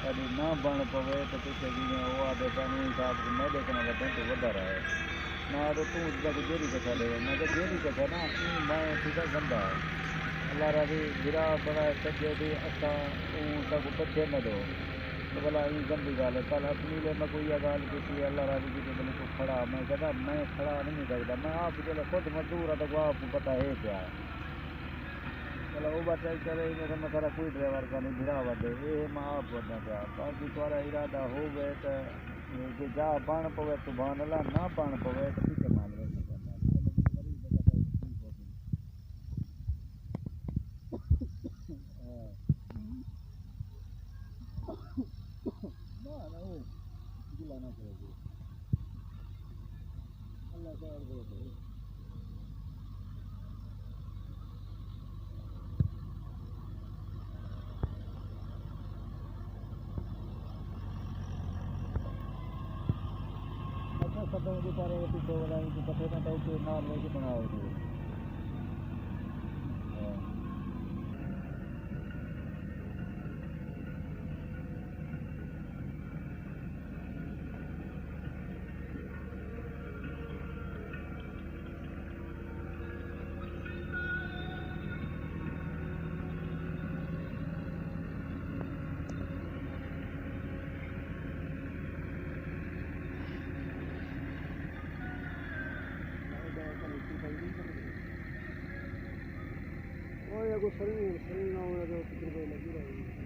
कभी ना बण पवे तो पीछे जिमें वो आदे पानी हिसाब से मैं देखना लगता तो वधारा है ना तो तू जब जेरी कथा दे मैं तो जेरी कथा ना मैं ठीक है गंदा है अल्लाह रबी गिरा बड़ा सजे भी असा तक पछे न दो तो भला ये गंदी गाल है कल असनीले में कोई यह गाल की अल्लाह रबी की बोले तू खड़ा मैं कहता मैं खड़ा नहीं सकता मैं आप जो खुद मजदूर है तो आपको पता है क्या चलो वो बात चले इनमें मैं सारा कोई ड्राइवर का नहीं भिड़ा वधे ये मैं आप वधा पाया बाकी तुम्हारा इरादा हो गए तो जे जा बण पवे तो बण ला ना बण पवे तो पीछे मान वे ना ना वो गिला ना करोगे अल्लाह का अर्ज है अच्छा सब के पारे पीछे वाला इनके पत्ते ना तो के मार लेके बनाओगे वो ये को शरीर शरीर ना होने तो कितने लगी रहेगी